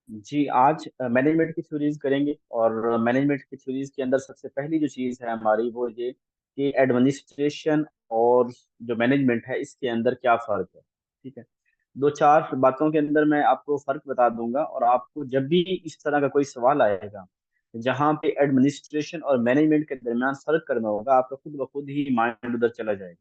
जी, आज मैनेजमेंट की थ्योरीज़ करेंगे और मैनेजमेंट की थ्योरीज़ के अंदर सबसे पहली जो चीज़ है हमारी वो ये कि एडमिनिस्ट्रेशन और जो मैनेजमेंट है इसके अंदर क्या फ़र्क है, ठीक है? 2-4 बातों के अंदर मैं आपको फ़र्क बता दूँगा और आपको जब भी इस तरह का कोई सवाल आएगा, जहाँ पे एडमिनिस्ट्रेशन और मैनेजमेंट के दरमियान फ़र्क करना होगा, आपका खुद ब खुद ही माइंड उधर चला जाएगा।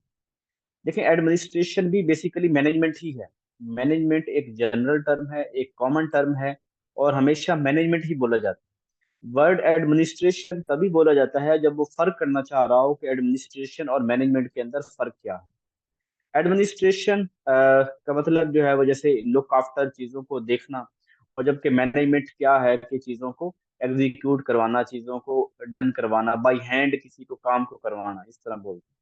देखिए एडमिनिस्ट्रेशन भी बेसिकली मैनेजमेंट ही है। मैनेजमेंट एक जनरल टर्म है, एक कॉमन टर्म है और हमेशा मैनेजमेंट ही बोला जाता है। वर्ड एडमिनिस्ट्रेशन तभी बोला जाता है जब वो फ़र्क करना चाह रहा हो कि एडमिनिस्ट्रेशन और मैनेजमेंट के अंदर फ़र्क क्या है। एडमिनिस्ट्रेशन का मतलब जो है वो जैसे लुक आफ्टर चीज़ों को देखना और जबकि मैनेजमेंट क्या है कि चीज़ों को एग्ज़ीक्यूट करवाना, चीज़ों को डन करवाना, बाय हैंड किसी को काम को करवाना, इस तरह बोलते हैं।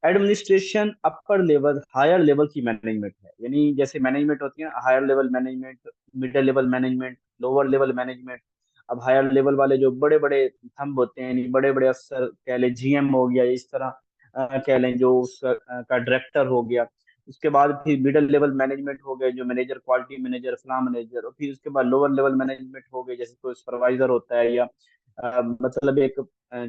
Administration upper level, higher level की मैनेजमेंट है। यानी जैसे मैनेजमेंट होती है ना, higher level management, middle level management, lower level management. अब हायर लेवल वाले जो बड़े-बड़े थंब होते हैं, यानी बड़े-बड़े अफ़सर कह लें, जीएम हो गया, इस तरह कह लें जो उसका का डायरेक्टर हो गया। उसके बाद फिर मिडल लेवल मैनेजमेंट हो गए, जो मैनेजर, क्वालिटी मैनेजर, फलाँ मैनेजर और फिर उसके बाद लोअर लेवल मैनेजमेंट हो गए, जैसे कोई सुपरवाइज़र होता है या मतलब एक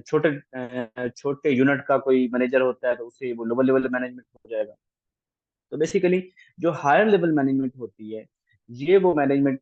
छोटे यूनिट का कोई मैनेजर होता है तो उसे वो लोअर लेवल मैनेजमेंट हो जाएगा। तो बेसिकली जो हायर लेवल मैनेजमेंट होती है, ये वो मैनेजमेंट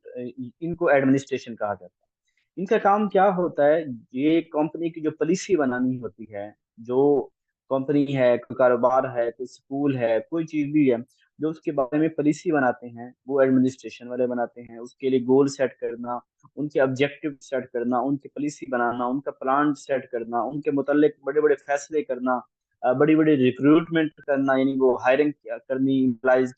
इनको एडमिनिस्ट्रेशन कहा जाता है। इनका काम क्या होता है, ये कंपनी की जो पॉलिसी बनानी होती है, जो कंपनी है, कोई कारोबार है, कोई स्कूल है, कोई चीज़ भी है, जो उसके बारे में पॉलिसी बनाते हैं, वो एडमिनिस्ट्रेशन वाले बनाते हैं। उसके लिए गोल सेट करना, उनके ऑब्जेक्टिव सेट करना, उनकी पॉलिसी बनाना, उनका प्लान सेट करना, उनके मुतालिक बड़े-बड़े फैसले करना, बड़ी-बड़ी रिक्रूटमेंट करना, यानी वो हायरिंग करनी एम्प्लॉइज़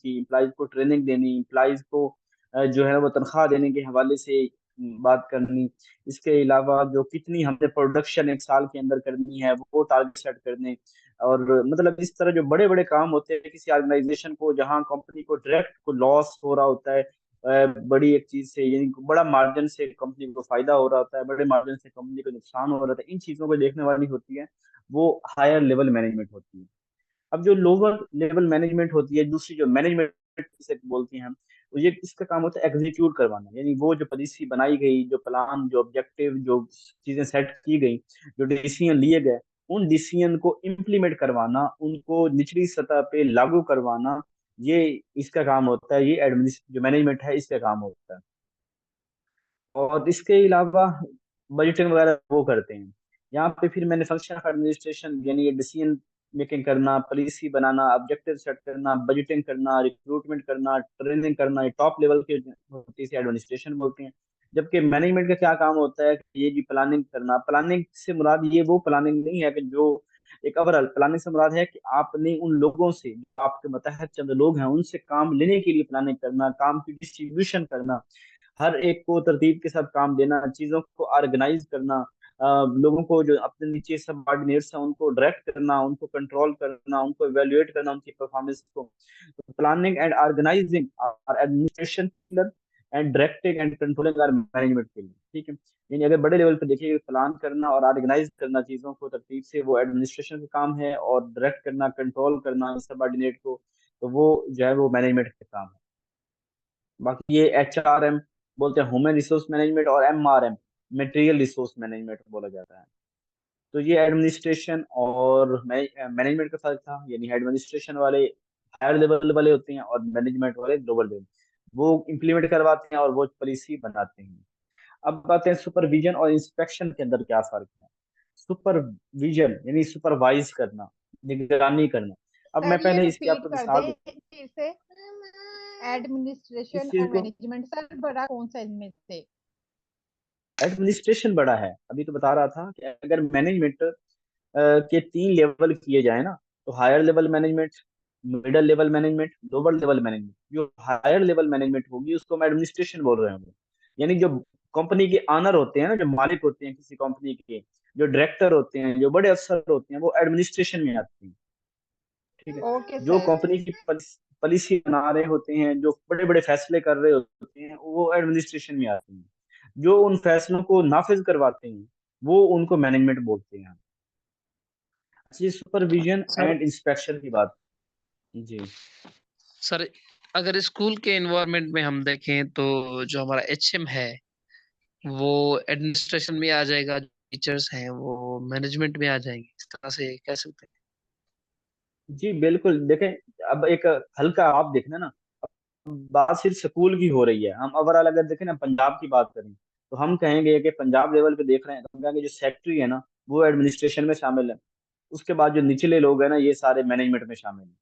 को ट्रेनिंग देनी, एम्प्लॉइज़ को जो है वो तनख्वाह देने के हवाले से बात करनी। इसके अलावा जो कितनी हमने प्रोडक्शन 1 साल के अंदर करनी है, वो टारगेट सेट करने और मतलब इस तरह जो बड़े-बड़े काम होते हैं किसी ऑर्गेनाइज़ेशन को जहाँ कंपनी को डायरेक्ट को लॉस हो रहा होता है बड़ी एक चीज़ से यानी बड़ा मार्जिन से कंपनी को फ़ायदा हो रहा होता है, बड़े मार्जिन से कंपनी को नुकसान हो रहा होता है, इन चीज़ों को देखने वाली होती है, वो हायर लेवल मैनेजमेंट होती है। अब जो लोअर लेवल मैनेजमेंट होती है, दूसरी जो मैनेजमेंट जिसे बोलते हैं हम, तो ये इसका काम होता है एग्ज़ीक्यूट करवाना। यानी वो जो पॉलिसी बनाई गई, जो प्लान, जो ऑब्जेक्टिव, जो चीज़ें सेट की गई, जो डिसीज़न लिए गए, उन डिसीज़न को इम्प्लीमेंट करवाना, उनको निचली सतह पे लागू करवाना, ये इसका काम होता है, ये जो मैनेजमेंट है, इसका काम होता है। और इसके अलावा बजटिंग वगैरह वो करते हैं। यहाँ पे फिर मैन्युफैक्चरिंग ऑफ एडमिनिस्ट्रेशन यानी ये डिसीजन मेकिंग करना, पॉलिसी बनाना, ऑब्जेक्टिव सेट करना, बजटिंग करना, रिक्रूटमेंट करना, ट्रेनिंग करना, ये टॉप लेवल के होती है इसे एडमिनिस्ट्रेशन बोलते हैं। जबकि मैनेजमेंट का क्या काम होता है कि ये जी प्लानिंग करना, प्लानिंग से मुराद ये वो प्लानिंग नहीं है कि जो एक ओवरऑल प्लानिंग से मुराद है कि आपने उन लोगों से, जो आपके मतहत चंद लोग हैं, उनसे काम लेने के लिए प्लानिंग करना, काम की डिस्ट्रीब्यूशन करना, हर एक को तरतीब के साथ काम देना, चीज़ों को ऑर्गेनाइज़ करना, लोगों को जो अपने नीचे सबऑर्डिनेट्स हैं, उनको डायरेक्ट करना, उनको कंट्रोल करना, उनको इवैल्यूएट करना उनकी परफॉर्मेंस को। Planning and organizing are administration pillar and directing and controlling are management pillar, ठीक है? यानी अगर बड़े लेवल पे देखिए प्लान करना और ऑर्गेनाइज करना चीज़ों को तरतीब से वो एडमिनिस्ट्रेशन का काम है और डायरेक्ट करना, कंट्रोल करना सबऑर्डिनेट को, तो वो जो है वो मैनेजमेंट का काम है। बाकी ये एचआरएम बोलते हैं, ह्यूमन रिसोर्स मैनेजमेंट, और एमआरएम मटेरियल रिसोर्स मैनेजमेंट बोला जाता है। तो ये एडमिनिस्ट्रेशन और मैनेजमेंट का फर्क था, यानी एडमिनिस्ट्रेशन वाले हायर लेवल वाले होते हैं और मैनेजमेंट वाले लोअर लेवल, वो इम्प्लीमेंट करवाते हैं और वो पॉलिसी बनाते हैं। अब आते हैं सुपरविजन और इंस्पेक्शन के अंदर क्या फर्क है। सुपरविजन यानी सुपरवाइज करना, निगरानी करना। अब मैं सर ये पहले इसकी रिपीट आपको कर मिसाल दे दूं फिर से। इस एडमिनिस्ट्रेशन चीज और को। मैनेजमेंट सर बड़ा कौन सा इनमें से? एडमिनिस्ट्रेशन बड़ा है, अभी तो बता रहा था कि अगर मैनेजमेंट के 3 लेवल किए जाए ना, तो higher level management, middle level management, lower level management. जो हायर लेवल मैनेजमेंट होगी उसको हम एडमिनिस्ट्रेशन बोल रहे होंगे। यानी जो कंपनी के ऑनर होते हैं ना, जो मालिक होते हैं किसी कंपनी के, जो डायरेक्टर होते हैं, जो बड़े अफसर होते हैं, वो एडमिनिस्ट्रेशन में आते हैं, ठीक है? ओके जो सर। कंपनी की पॉलिसी बना रहे होते हैं, जो बड़े बड़े फैसले कर रहे होते हैं, वो एडमिनिस्ट्रेशन में आते हैं। जो उन फैसलों को नाफिज करवाते हैं, वो उनको मैनेजमेंट बोलते हैं। जी, सुपरविजन सर एंड इंस्पेक्शन की बात। जी। सर अगर स्कूल के एनवायरनमेंट में हम देखें तो जो हमारा एचएम है वो एडमिनिस्ट्रेशन में आ जाएगा, टीचर्स हैं वो मैनेजमेंट में आ जाएंगे, इस तरह से कह सकते जी बिल्कुल, देखें, अब एक हल्का आप देखना ना, बात सिर्फ स्कूल की हो रही है। हम ओवरऑल अगर देखें ना, पंजाब की बात करें, तो हम कहेंगे कि पंजाब लेवल पे देख रहे हैं, तो हम कहेंगे जो सेक्रेटरी है ना, वो एडमिनिस्ट्रेशन में शामिल है। उसके बाद जो निचले लोग हैं ना, ये सारे मैनेजमेंट में शामिल हैं।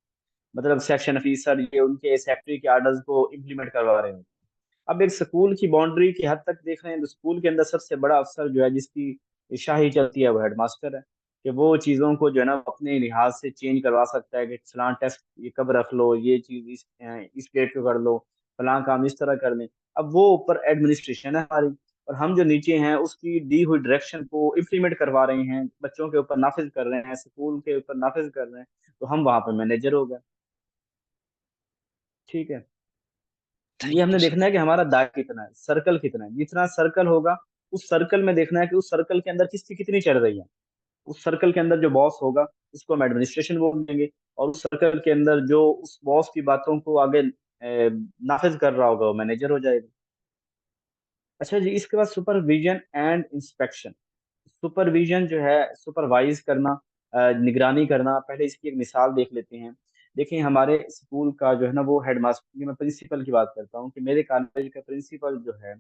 मतलब सेक्शन ऑफिसर, ये उनके सेक्रेटरी के आर्डर्स को इम्प्लीमेंट करवा रहे हैं। अब एक स्कूल की बाउंड्री की हद तक देख रहे हैं, तो स्कूल के अंदर सबसे बड़ा अफसर जो है, जिसकी शाही चलती है, वो हेडमास्टर है। कि वो चीज़ों को जो है ना, अपने लिहाज से चेंज करवा सकता है कि फलां टेस्ट ये कब रख लो, ये चीज़ इस डेट को कर लो, फलां काम इस तरह कर लें। अब वो ऊपर एडमिनिस्ट्रेशन है हमारी, और हम जो नीचे हैं उसकी दी हुई डायरेक्शन को इम्प्लीमेंट करवा रहे हैं, बच्चों के ऊपर नाफिज कर रहे हैं, स्कूल के ऊपर नाफिज कर रहे हैं। तो हम वहां पे मैनेजर हो गए। ठीक है। हैं। ये थैंक यू हमने सर। देखना है कि हमारा दायरा कितना है, सर्कल कितना है। जितना सर्कल होगा, उस सर्कल में देखना है कि उस सर्कल के अंदर किसकी कितनी चल रही है। उस सर्कल के अंदर जो बॉस होगा, उसको हम एडमिनिस्ट्रेशन बोल देंगे। और उस सर्कल के अंदर जो उस बॉस की बातों को आगे नाफिज कर रहा होगा, वो मैनेजर हो जाएगा। अच्छा जी, इसके बाद सुपरविजन एंड इंस्पेक्शन। सुपरविजन जो है, सुपरवाइज करना, निगरानी करना। पहले इसकी एक मिसाल देख लेते हैं। देखिए, हमारे स्कूल का जो है ना, वो हेडमास्टर, ये मैं प्रिंसिपल की बात करता हूँ, कि मेरे कॉलेज का प्रिंसिपल जो है,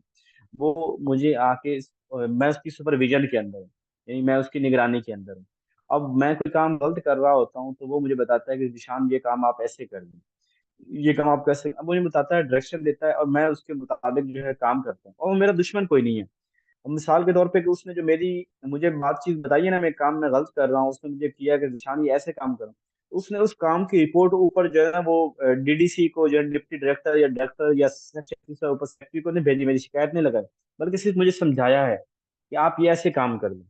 वो मुझे आके मैं उसकी सुपरविजन के अंदर हूँ, यानी मैं उसकी निगरानी के अंदर हूँ। अब मैं कोई काम गलत कर रहा होता हूँ, तो वो मुझे बताता है कि निशान, ये काम आप ऐसे कर दें, ये काम आप कैसे, अब मुझे बताता है, डायरेक्शन देता है, और मैं उसके मुताबिक जो है काम करता हूँ। और वो मेरा दुश्मन कोई नहीं है। अब मिसाल के तौर पे, कि उसने जो मेरी मुझे बातचीत बताई है ना, मैं काम में गलत कर रहा हूँ, उसने मुझे किया कि निशान ये ऐसे काम करो, उसने उस काम की रिपोर्ट ऊपर जो है ना, वो डीडीसी को, जो है डिप्टी डायरेक्टर या डायरेक्टर या सेक्शन ऑफिसर, ऊपर सेक्रेटरी को नहीं भेजी, मेरी शिकायत नहीं लगाई, बल्कि सिर्फ मुझे समझाया है कि आप ये ऐसे काम कर लो।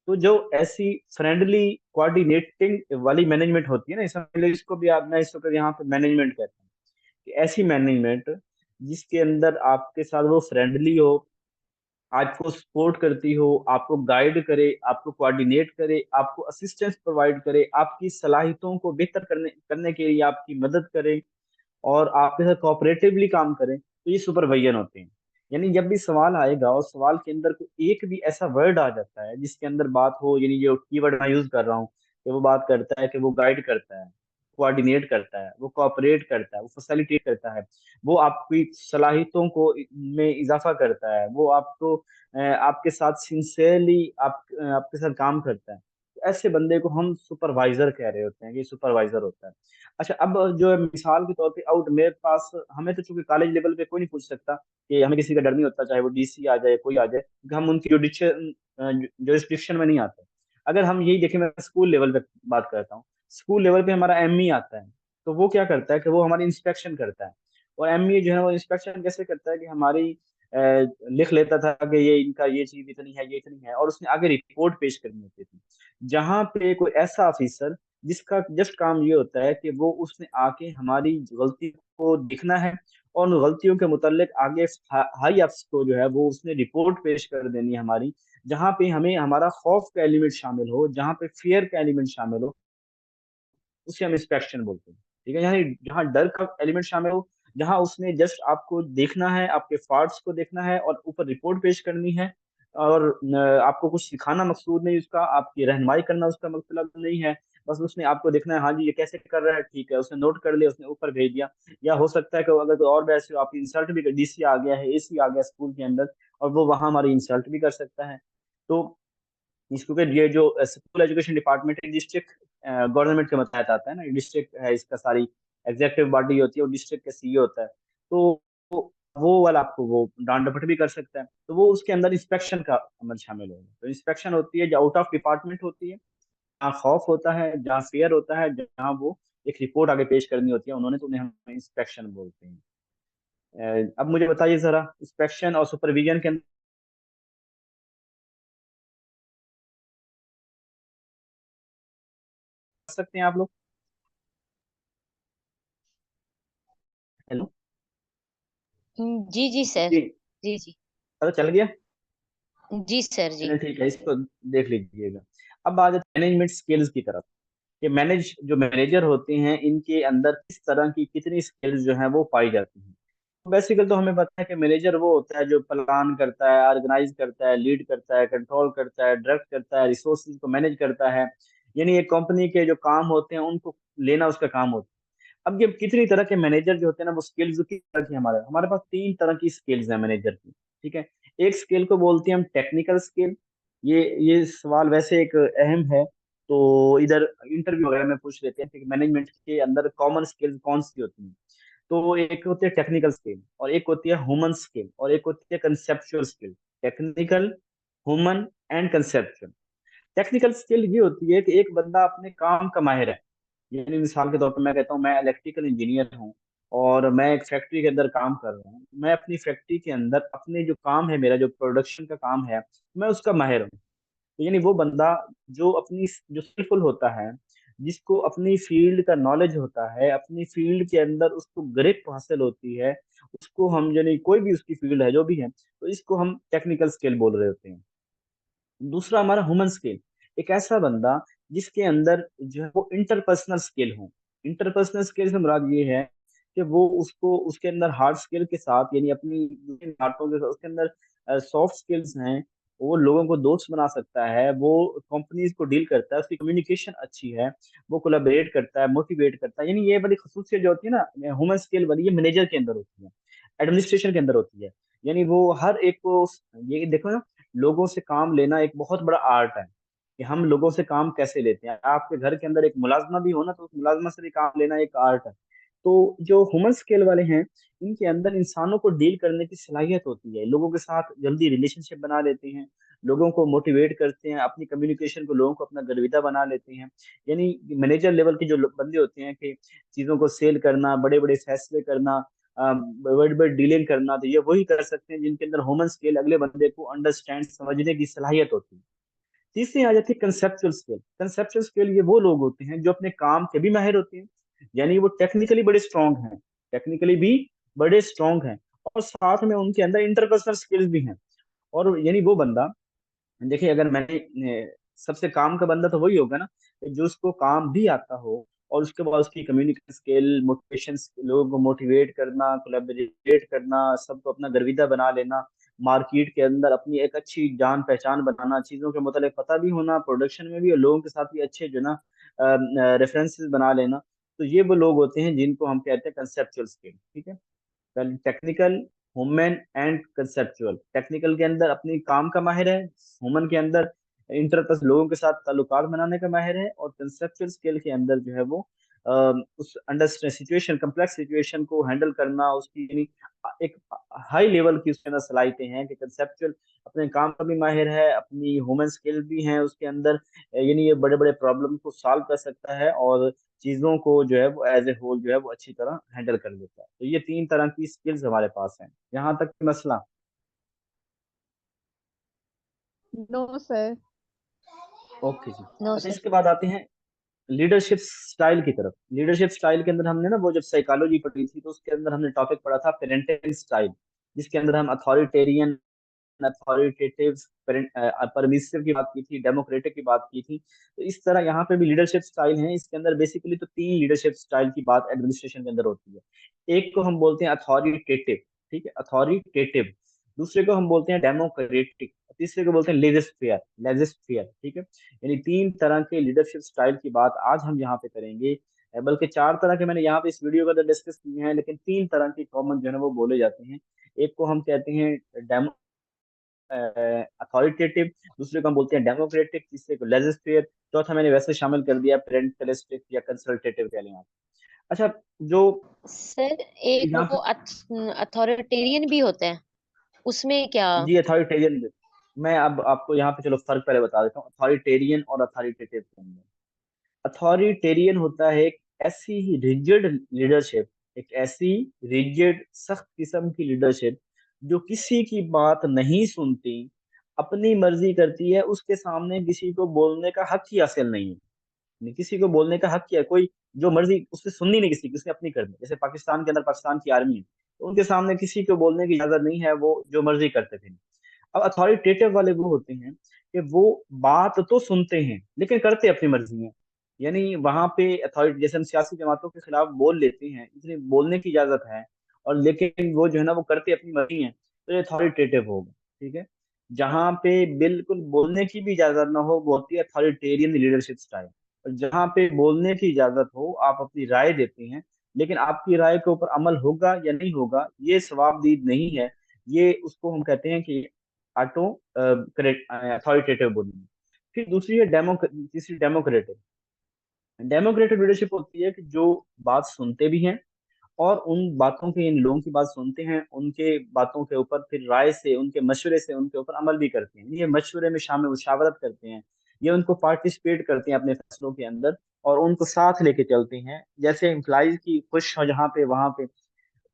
तो जो ऐसी फ्रेंडली कोऑर्डिनेटिंग वाली मैनेजमेंट होती है ना, इसमें इसको भी आप, मैं इसको यहाँ पे मैनेजमेंट कहता हूँ, कि ऐसी मैनेजमेंट जिसके अंदर आपके साथ वो फ्रेंडली हो, आपको सपोर्ट करती हो, आपको गाइड करे, आपको कोऑर्डिनेट करे, आपको असिस्टेंस प्रोवाइड करे, आपकी सलाहियतों को बेहतर करने करने के लिए आपकी मदद करे, और आपके साथ कोऑपरेटिवली काम करें, तो ये सुपरवाइजन होते हैं। यानी जब भी सवाल आएगा, और सवाल के अंदर कोई एक भी ऐसा वर्ड आ जाता है जिसके अंदर बात हो, यानी जो कीवर्ड मैं यूज कर रहा हूँ, कि वो बात करता है, कि वो गाइड करता है, कोऑर्डिनेट करता है, वो कोऑपरेट करता है, वो फैसिलिटेट करता है, वो आपकी सलाहियतों को में इजाफा करता है, वो आपको आपके साथ सिंसियरली आपके साथ काम करता है, तो ऐसे बंदे को हम सुपरवाइजर कह रहे होते हैं, कि सुपरवाइजर होता है। अच्छा, अब जो है मिसाल के तौर पे, आउट मेरे पास, हमें तो चूंकि कॉलेज लेवल पे कोई नहीं पूछ सकता, कि हमें किसी का डर नहीं होता, चाहे वो डीसी आ जाए, कोई आ जाए, क्योंकि हम उनकी जुरिस्डिक्शन में नहीं आते। अगर हम यही देखें, मैं स्कूल लेवल पे बात करता हूँ, स्कूल लेवल पे हमारा एमई आता है। तो वो क्या करता है, कि वो हमारी इंस्पेक्शन करता है। और एमई जो है, वो इंस्पेक्शन कैसे करता है, कि हमारी अ, लिख लेता था कि ये इनका ये चीज इतनी है, ये इतनी है, और उसने आगे रिपोर्ट पेश करनी होती थी। जहां पे कोई ऐसा ऑफिसर, जिसका जस्ट काम ये होता है, कि वो उसने आके हमारी गलती को देखना है, और उन गलतियों के मुतालिक आगे हाई अफ्स को जो है, वो उसने रिपोर्ट पेश कर देनी है हमारी। जहाँ पे हमें हमारा खौफ का एलिमेंट शामिल हो, जहाँ पे फियर का एलिमेंट शामिल हो, उसे हम इंस्पेक्शन बोलते हैं। ठीक है, यानी जहाँ डर का एलिमेंट शामिल हो, जहाँ उसने जस्ट आपको देखना है, आपके फॉल्ट्स को देखना है, और ऊपर रिपोर्ट पेश करनी है, और आपको कुछ सिखाना मकसूद नहीं, उसका आपकी रहनुमाई करना उसका मतलब नहीं है। बस उसने आपको देखना है, हाँ जी ये कैसे कर रहा है, ठीक है, उसने नोट कर लिया, उसने ऊपर भेज दिया। या हो सकता है कि अगर कोई और वैसे आपकी इंसल्ट भी, डीसी आ गया है, एसी आ गया स्कूल के अंदर, और वो वहां हमारी इंसल्ट भी कर सकता है। तो इसको कि ये जो स्कूल एजुकेशन डिपार्टमेंट है, डिस्ट्रिक्ट गवर्नमेंट के मतहत आता है ना, डिस्ट्रिक्ट है इसका, सारी एग्जेक्टिव बॉडी होती है, और डिस्ट्रिक्ट का सीईओ होता है। तो वो वाला आपको वो डांट डपट भी कर सकता है, तो वो उसके अंदर इंस्पेक्शन का अमल शामिल होगा। तो इंस्पेक्शन होती है जो आउट ऑफ डिपार्टमेंट होती है, जहाँ खौफ होता है, जहाँ फेयर होता है, जहाँ वो एक रिपोर्ट आगे पेश करनी होती है उन्होंने, तो उन्हें हम इंस्पेक्शन बोलते हैं। अब मुझे बताइए जरा, इंस्पेक्शन और सुपरविजन के अंदर कर सकते हैं आप लोग? हेलो। जी जी सर। जी, जी जी। पता चल गया? जी सर जी। चलिए ठीक है, इसको देख लीजिएगा। अब आ जाते हैं मैनेजमेंट स्किल्स की तरफ, कि जो मैनेजर होते हैं, इनके अंदर किस तरह की कितनी स्किल्स जो हैं वो पाई जाती हैं। बेसिकली तो हमें पता है कि मैनेजर वो होता है जो प्लान करता है, ऑर्गेनाइज करता है, लीड करता है, कंट्रोल करता है, डायरेक्ट करता है, रिसोर्सेज को मैनेज करता है। यानी एक कंपनी के जो काम होते हैं उनको लेना उसका काम होता है। अब ये कितनी तरह के मैनेजर जो होते हैं ना, वो स्किल्स कितनी तरह की हमारे हमारे पास तीन तरह की स्किल्स हैं मैनेजर की। ठीक है। एक स्किल को बोलते हैं हम टेक्निकल स्किल। ये सवाल वैसे एक अहम है, तो इधर इंटरव्यू वगैरह में पूछ लेते हैं कि मैनेजमेंट के अंदर कॉमन स्किल्स कौन सी होती हैं। तो एक होती है टेक्निकल स्किल, और एक होती है ह्यूमन स्किल, और एक होती है conceptual skill. Technical, human and conceptual. Technical skill ये होती है कि एक बंदा अपने काम का माहिर है। यानी मिसाल के तौर पर मैं कहता हूँ मैं इलेक्ट्रिकल इंजीनियर हूँ, और मैं एक फैक्ट्री के अंदर काम कर रहा हूँ। मैं अपनी फैक्ट्री के अंदर अपने जो काम है, मेरा जो प्रोडक्शन का काम है, मैं उसका माहिर हूँ। तो यानी वो बंदा जो अपनी जो स्किलफुल होता है, जिसको अपनी फील्ड का नॉलेज होता है, अपनी फील्ड के अंदर उसको ग्रिप हासिल होती है, उसको हम यानी कोई भी उसकी फील्ड है जो भी है, तो इसको हम टेक्निकल स्किल बोल रहे होते हैं। दूसरा हमारा ह्यूमन स्किल, एक ऐसा बंदा जिसके अंदर जो है वो इंटरपर्सनल स्किल हो। इंटरपर्सनल स्किल से मुराद ये है कि वो उसको उसके अंदर हार्ड स्किल के साथ, यानी अपनी बातों के साथ उसके अंदर सॉफ्ट स्किल्स हैं। वो लोगों को दोस्त बना सकता है, वो कंपनीज को डील करता है, उसकी कम्युनिकेशन अच्छी है, वो कोलैबोरेट करता है, मोटिवेट करता है। यानी ये बड़ी खसूसियत जो होती है ना ह्यूमन स्किल वाली, ये मैनेजर के अंदर होती है, एडमिनिस्ट्रेशन के अंदर होती है। यानी वो हर एक को, ये देखो ना, लोगों से काम लेना एक बहुत बड़ा आर्ट है, कि हम लोगों से काम कैसे लेते हैं। आपके घर के अंदर एक मुलाजमा भी हो ना, तो उस मुलाजमा से भी काम लेना एक आर्ट है। तो जो ह्यूमन स्किल वाले हैं, इनके अंदर इंसानों को डील करने की सलाहियत होती है, लोगों के साथ जल्दी रिलेशनशिप बना लेते हैं, लोगों को मोटिवेट करते हैं, अपनी कम्युनिकेशन को लोगों को अपना गर्विदा बना लेते हैं। यानी मैनेजर लेवल के जो बंदे होते हैं कि चीजों को सेल करना, बड़े बड़े फैसले करना, वर्ड बाय डीलिंग करना, तो ये वही कर सकते हैं जिनके अंदर ह्यूमन स्किल, अगले बंदे को अंडरस्टैंड समझने की सलाहियत होती है। तीसरी आ जाती है कंसेप्चुअल स्किल। कंसेप्चुअल स्किल ये वो लोग होते हैं जो अपने काम के भी माहिर होते हैं, यानी वो टेक्निकली बड़े स्ट्रांग हैं, टेक्निकली भी बड़े स्ट्रांग हैं, और साथ में उनके अंदर इंटरपर्सनल स्किल्स भी हैं। और यानी वो बंदा, देखिए अगर मैंने सबसे काम का बंदा तो वही होगा ना, जो उसको काम भी आता हो, और उसके बाद उसकी कम्युनिकेशन स्किल, मोटिवेशन, लोगों को मोटिवेट करना, कोलैबोरेट करना, सबको अपना गर्विदा बना लेना, मार्केट के अंदर अपनी एक अच्छी जान पहचान बनाना, चीजों के मतलब पता भी होना, प्रोडक्शन में भी और लोगों के साथ भी अच्छे जो ना रेफरेंसेस बना लेना। तो ये वो लोग होते हैं जिनको हम कहते हैं कंसेप्चुअल स्किल। ठीक है। Technical, human and conceptual. Technical के अंदर अपनी काम का माहिर है, ह्यूमन के अंदर इंटरपर्स लोगों के साथ ताल्लुकात बनाने का माहिर है, और कंसेप्चुअल स्किल के अंदर जो है वो अ, उस अंडर सिचुएशन, कम्प्लेक्स सिचुएशन को हैंडल करना, उसकी यानी एक हाई लेवल की उसके अंदर सलाहितें हैं कि कंसेप्चुअल अपने काम का भी माहिर है, अपनी ह्यूमन स्किल भी हैं उसके अंदर। यानी ये बड़े बड़े प्रॉब्लम को सॉल्व कर सकता है, और चीजों को जो है वो एज ए होल जो है वो अच्छी तरह हैंडल कर लेता है। तो ये तीन तरह की स्किल्स हमारे पास हैं, यहाँ तक मसला। No sir. ओके जी। नो अच्छा, सर। इसके बाद आते हैं लीडरशिप स्टाइल की तरफ। लीडरशिप स्टाइल के अंदर हमने ना वो जब साइकोलॉजी पढ़ी थी, तो उसके अंदर हमने टॉपिक पढ़ा था पेरेंटिंग स्टाइल, जिसके अंदर हम अथॉरिटेरियन, अथॉरिटेटिव, परमिसिव की बात की थी, डेमोक्रेटिक की बात की थी। तो इस तरह यहाँ पे भी लीडरशिप स्टाइल है। इसके अंदर बेसिकली तो तीन लीडरशिप स्टाइल की बात एडमिनिस्ट्रेशन के अंदर होती है। एक को हम बोलते हैं अथॉरिटेटिव, ठीक है, अथॉरिटेटिव। दूसरे को हम बोलते हैं डेमोक्रेटिक, तीसरे को बोलते हैं लेजिस्फेयर, लेजिस्फेयर। ठीक है। यानी तीन तरह के लीडरशिप स्टाइल की बात आज हम यहाँ पे करेंगे। बल्कि चार तरह के मैंने यहाँ पे इस वीडियो के अंदर डिस्कस किए हैं, लेकिन तीन तरह के कॉमन जो है ना वो बोले जाते हैं। एक को हम कहते हैं अथॉरिटेटिव, दूसरे को हम बोलते हैं डेमोक्रेटिक, तीसरे को लेजिस्लेटिव, चौथा मैंने वैसे शामिल कर दिया पेरेंटलिस्टिक या कंसल्टेटिव कह लें आप। अच्छा, जो सर एक यहाँ वो पे, अथॉरिटेरियन भी होते हैं, उसमें क्या? जी अथॉरिटेरियन, मैं अब आपको यहाँ पे चलो फर्क पहले बता देता हूँ अथॉरिटेरियन और अथॉरिटेटिव के अंदर। अथॉरिटेरियन होता है एक ऐसी ही रिजिड लीडरशिप, एक ऐसी रिजिड सख्त किस्म की लीडरशिप जो किसी की बात नहीं सुनती, अपनी मर्जी करती है, उसके सामने किसी को बोलने का हक ही हासिल नहीं है। नहीं, किसी को बोलने का हक क्या है, कोई जो मर्जी उसने सुननी नहीं किसी की, उसने अपनी करनी। जैसे पाकिस्तान के अंदर पाकिस्तान की आर्मी है, तो उनके सामने किसी को बोलने की इजाजत नहीं है, वो जो मर्जी करते थे। अब अथॉरिटेटिव वाले वो होते हैं कि वो बात तो सुनते हैं लेकिन करते अपनी मर्जी है। यानी वहां पे अथॉरिटी, जैसे हम सियासी जमातों के खिलाफ बोल लेते हैं, इतनी बोलने की इजाजत है, और लेकिन वो जो है ना वो करते अपनी मर्जी है, तो ये अथॉरिटेटिव होगा। ठीक है, जहाँ पे बिल्कुल बोलने की भी इजाजत ना हो वो होती है अथॉरिटेरियन लीडरशिप स्टाइल। और जहाँ पे बोलने की इजाजत हो, आप अपनी राय देते हैं, लेकिन आपकी राय के ऊपर अमल होगा या नहीं होगा ये सवाबदीद नहीं है, ये उसको हम कहते हैं कि ऑटो करेक्ट अथॉरिटेटिव बोलिंग। फिर दूसरी है तीसरी डेमोक्रेटिक। डेमोक्रेटिक लीडरशिप होती है कि जो बात सुनते भी हैं और उन बातों के, इन लोगों की बात सुनते हैं, उनके बातों के ऊपर फिर राय से, उनके मशवरे से उनके ऊपर अमल भी करते हैं। ये मशवरे में शामिल मुशावरत करते हैं, ये उनको पार्टिसिपेट करते हैं अपने फैसलों के अंदर और उनको साथ लेके चलते हैं। जैसे एम्प्लॉइज की खुश हो जहाँ पे वहां पे।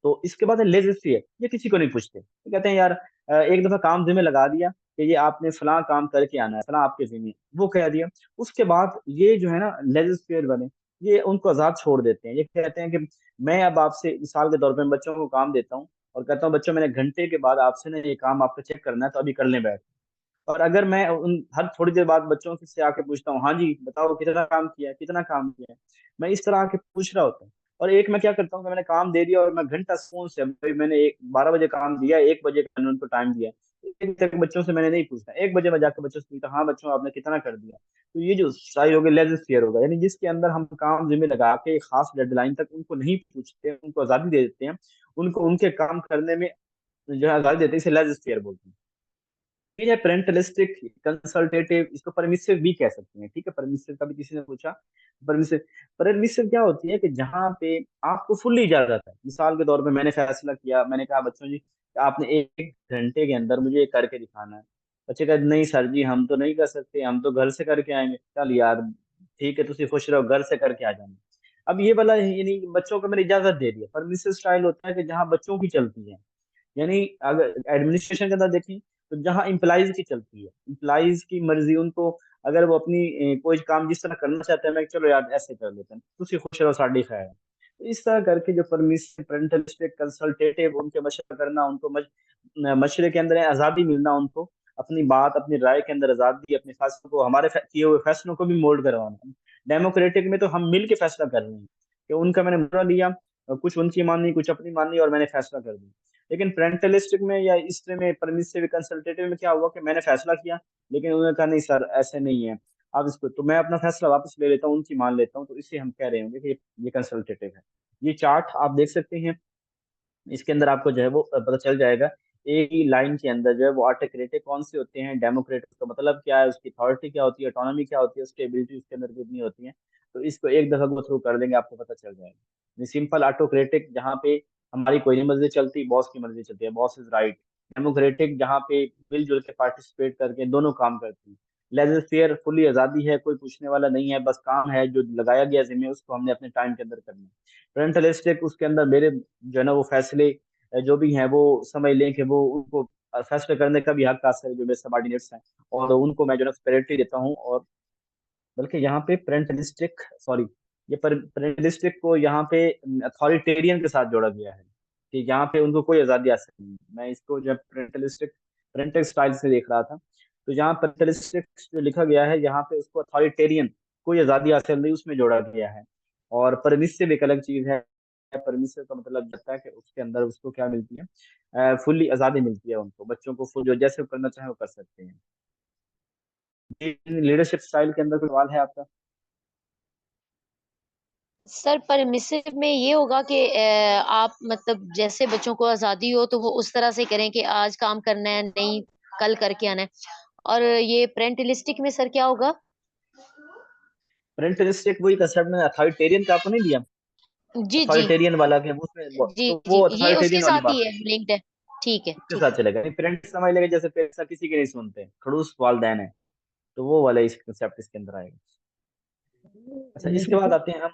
तो इसके बाद है लेजिस्लेटिव, ये किसी को नहीं पूछते, ये कहते हैं यार एक दफा काम जिम्मे लगा दिया कि ये आपने फलां काम करके आना है, फलां आपके जिम्मे, वो कह दिया। उसके बाद ये जो है ना लेजिस्लेटिव वाले, ये उनको आजाद छोड़ देते हैं। ये कहते हैं कि मैं अब आपसे मिसाल के तौर पे बच्चों को काम देता हूँ और कहता हूँ बच्चों मैंने घंटे के बाद आपसे ना ये काम आपका चेक करना है, तो अभी कर लें बैठ। और अगर मैं उन हर थोड़ी देर बाद बच्चों से आके पूछता हूँ, हाँ जी बताओ कितना काम किया है, कितना काम किया है, मैं इस तरह आके पूछ रहा होता हूँ। और एक मैं क्या करता हूँ कि मैंने काम दे दिया और मैं घंटा फोन से, भाई मैंने 12 बजे काम दिया, 1 बजे का मैंने उनको टाइम दिया, 1 बजे तक बच्चों से मैंने नहीं पूछना, 1 बजे मैं जाकर बच्चों से पूछता, हाँ बच्चों आपने कितना कर दिया। तो ये जो स्टाइल हो गया लेजर फेयर होगा, यानी जिसके अंदर हम काम जिम्मे लगा के एक खास डेडलाइन तक उनको नहीं पूछते, उनको आजादी दे देते हैं, उनको उनके काम करने में जो है आजादी देते हैं, इसे लेजर फेयर बोलते हैं। फिर है पेरेंटलिस्टिक कंसल्टेटिव, इसको परमिसिव भी कह सकते हैं। ठीक है, परमिसिव का भी किसी ने पूछा। परमिसिव परमिसिव क्या होती है कि जहाँ पे आपको फुल्ली इजाजत है, मिसाल के तौर पे मैंने फैसला किया, मैंने कहा बच्चों जी आपने 1 घंटे के अंदर मुझे ये करके दिखाना है। बच्चे कहते नहीं सर जी हम तो नहीं कर सकते, हम तो घर से करके आएंगे। चल यार ठीक है, तुम खुश रहो, घर से करके आ जाना। अब ये वाला यानी बच्चों को मैंने इजाजत दे दिया। परमिसिव स्टाइल होता है कि जहाँ बच्चों की चलती है, यानी अगर एडमिनिस्ट्रेशन के अंदर देखें तो जहाँ इम्प्लाइज की चलती है, इम्प्लाइज की मर्जी, उनको अगर वो अपनी कोई काम जिस तरह करना चाहते हैं, मैं चलो यार ऐसे कर लेते हैं, तुम खुश रहो साड़ी खैर है। तो इस तरह करके जो परमिशन पेरेंटलिस्टिक कंसल्टेटिव, उनके मशवरा करना, उनको मशवरे के अंदर आजादी मिलना, उनको अपनी बात अपनी राय के अंदर आजादी, अपने फैसलों को, हमारे किए हुए फैसलों को भी मोल्ड करवाना। डेमोक्रेटिक में तो हम मिल के फैसला कर रहे हैं कि उनका मैंने मशवरा लिया, कुछ उनकी मानी कुछ अपनी मानी और मैंने फैसला कर दिया। लेकिन पेरेंटलिस्टिक में या इसमें परमिसिव कंसल्टेटिव में क्या हुआ कि मैंने फैसला किया, लेकिन उन्होंने कहा नहीं सर ऐसे नहीं है, आप इसको, तो मैं अपना फैसला वापस ले लेता हूँ, उनकी मान लेता हूँ। तो इसे हम कह रहे होंगे कि ये कंसल्टेटिव है। ये चार्ट आप देख सकते हैं, इसके अंदर आपको जो है वो पता चल जाएगा एक ही लाइन के अंदर जो है वो ऑटोक्रेटिक कौन से होते हैं, डेमोक्रेटिक का मतलब क्या है, उसकी अथॉरिटी क्या होती है, ऑटोनॉमी क्या होती है, उसकी एबिलिटी उसके अंदर कितनी होती है। तो इसको एक दफा गो थ्रू कर देंगे आपको पता चल जाएगा। सिंपल ऑटोक्रेटिक जहाँ पे हमारी कोई नहीं मर्जी चलती, बॉस की मर्जी चलती है, बॉस इज राइट। डेमोक्रेटिक जहाँ पे मिलजुल के पार्टिसिपेट करके दोनों काम करती है। लेजर फेयर फुल्ली आजादी है, कोई पूछने वाला नहीं है, बस काम है जो लगाया गया जिम्मे उसको हमने अपने टाइम के अंदर करना है। पेरेंटलिस्टिक उसके अंदर मेरे जो है ना वो फैसले जो भी हैं वो समझ लें कि वो उनको फैसले करने का भी हक हासिल है जो मेरे सबॉर्डिनेट्स हैं, और उनको मैं जो है प्रायोरिटी देता हूँ। और बल्कि यहाँ पे पेरेंटलिस्टिक, सॉरी, ये पेरेंटलिस्टिक को यहाँ पे अथॉरिटेरियन के साथ जोड़ा गया है कि यहाँ पे उनको कोई आज़ादी हासिल नहीं। मैं इसको जो पेरेंटलिस्टिक पेरेंटल स्टाइल से देख रहा था, तो यहाँ पेरेंटलिस्टिक जो लिखा गया है यहाँ पे उसको अथॉरिटेरियन, कोई आज़ादी हासिल नहीं, उसमें जोड़ा गया है। और परमिसिव एक अलग चीज है। परमिसिव का मतलब लगता है कि उसके अंदर उसको क्या मिलती है, फुल्ली आज़ादी मिलती है उनको, बच्चों को फुल जो जैसे वो करना चाहे वो कर सकते हैं। लीडरशिप स्टाइल के अंदर कोई सवाल है आपका? सर परमिसिव में ये होगा कि आप मतलब जैसे बच्चों को आजादी हो तो वो उस तरह से करें कि आज काम करना है नहीं कल करके आना है। और ये पेरेंटलिस्टिक में सर क्या होगा? पेरेंटलिस्टिक वही कंसेप्ट में अथॉरिटेरियन का आपको नहीं दिया, जी जी अथॉरिटेरियन वाला के उसमें जी तो जी, वो ये उसके अथॉरिटेरियन वाली साथ बात ही है, है, लिंक्ड है। ठीक है उसके ठीक साथ है। चलेगा। पेरेंट समझ लेगा जैसे पैसा किसी के नहीं सुनते, खड़ूस वालदैन है, तो वो वाला इस कंसेप्ट इसके अंदर आएगा। अच्छा, इसके बाद आते हैं हम